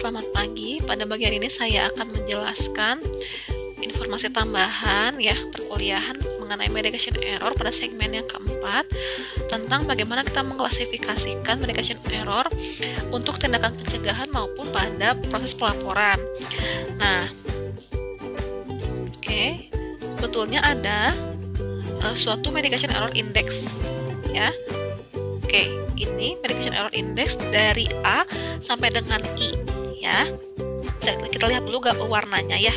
selamat pagi. Pada bagian ini saya akan menjelaskan informasi tambahan ya perkuliahan mengenai medication error pada segmen yang keempat tentang bagaimana kita mengklasifikasikan medication error untuk tindakan pencegahan maupun pada proses pelaporan. Nah, sebetulnya ada suatu medication error index ya. Ini medication error index dari A sampai dengan I ya. Kita lihat dulu warnanya ya.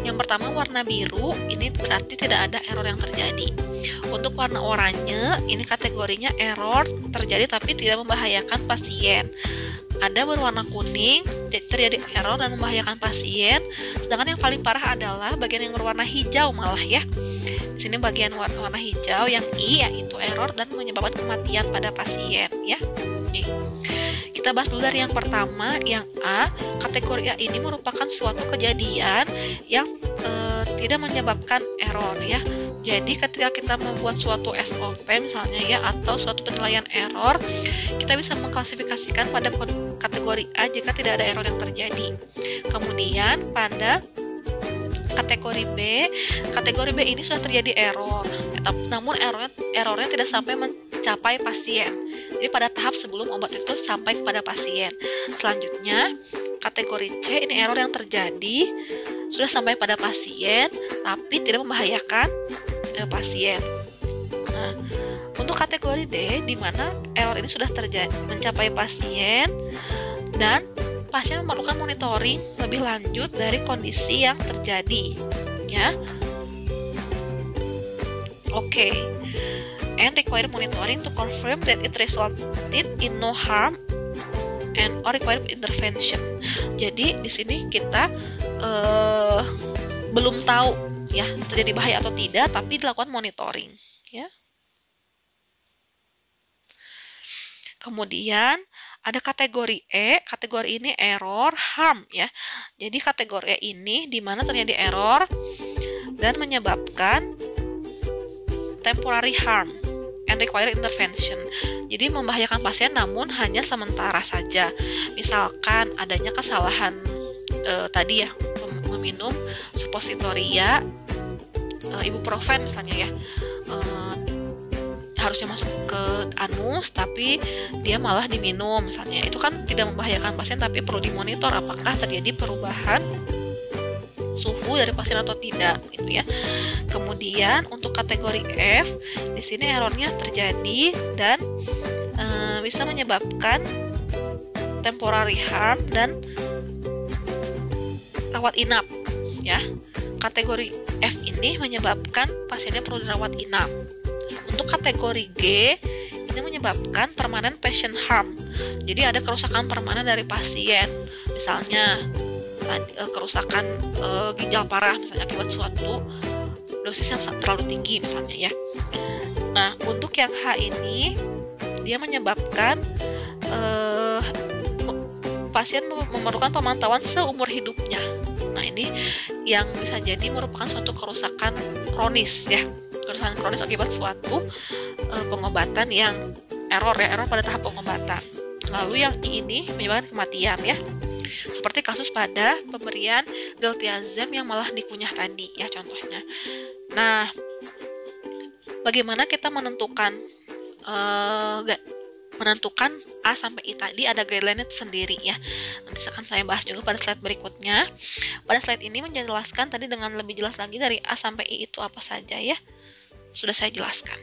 Yang pertama warna biru, ini berarti tidak ada error yang terjadi. Untuk warna oranye, ini kategorinya error terjadi tapi tidak membahayakan pasien. Ada berwarna kuning, terjadi error dan membahayakan pasien. Sedangkan yang paling parah adalah bagian yang berwarna hijau malah ya. Di sini bagian warna hijau yang I, yaitu error dan menyebabkan kematian pada pasien ya. Nih. Kita bahas dulu dari yang pertama, yang A. Kategori A ini merupakan suatu kejadian yang tidak menyebabkan error ya. Jadi ketika kita membuat suatu SOP misalnya ya, atau suatu penilaian error, kita bisa mengklasifikasikan pada kategori A jika tidak ada error yang terjadi. Kemudian pada kategori B ini sudah terjadi error, namun errornya tidak sampai mencapai pasien. Jadi pada tahap sebelum obat itu sampai kepada pasien. Selanjutnya kategori C, ini error yang terjadi sudah sampai pada pasien tapi tidak membahayakan pasien. Nah, untuk kategori D di mana error ini sudah terjadi mencapai pasien dan pasien memerlukan monitoring lebih lanjut dari kondisi yang terjadi ya. And require monitoring to confirm that it resulted in no harm and or require intervention. Jadi di sini kita belum tahu ya terjadi bahaya atau tidak, tapi dilakukan monitoring ya. Kemudian ada kategori E, kategori ini error harm ya. Jadi kategori E ini di mana terjadi error dan menyebabkan temporary harm and require intervention. Jadi membahayakan pasien namun hanya sementara saja. Misalkan adanya kesalahan tadi ya, meminum suppositoria ibuprofen misalnya ya. Harusnya masuk ke anus tapi dia malah diminum misalnya, itu kan tidak membahayakan pasien tapi perlu dimonitor apakah terjadi perubahan suhu dari pasien atau tidak gitu ya. Kemudian untuk kategori F di sini errornya terjadi dan bisa menyebabkan temporary harm dan rawat inap ya. Kategori F ini menyebabkan pasiennya perlu dirawat inap. Untuk kategori G, ini menyebabkan permanent patient harm. Jadi ada kerusakan permanen dari pasien. Misalnya kerusakan ginjal parah misalnya akibat suatu dosis yang terlalu tinggi misalnya ya. Nah, untuk yang H ini dia menyebabkan pasien memerlukan pemantauan seumur hidupnya. Nah, ini yang bisa jadi merupakan suatu kerusakan kronis ya. Kerusakan kronis akibat suatu pengobatan yang error pada tahap pengobatan. Lalu yang I ini menyebabkan kematian ya. Seperti kasus pada pemberian galtiazem yang malah dikunyah tadi ya contohnya. Nah, bagaimana kita menentukan A sampai I tadi, ada guideline sendiri ya. Nanti akan saya bahas juga pada slide berikutnya. Pada slide ini menjelaskan tadi dengan lebih jelas lagi dari A sampai I itu apa saja ya. Sudah saya jelaskan.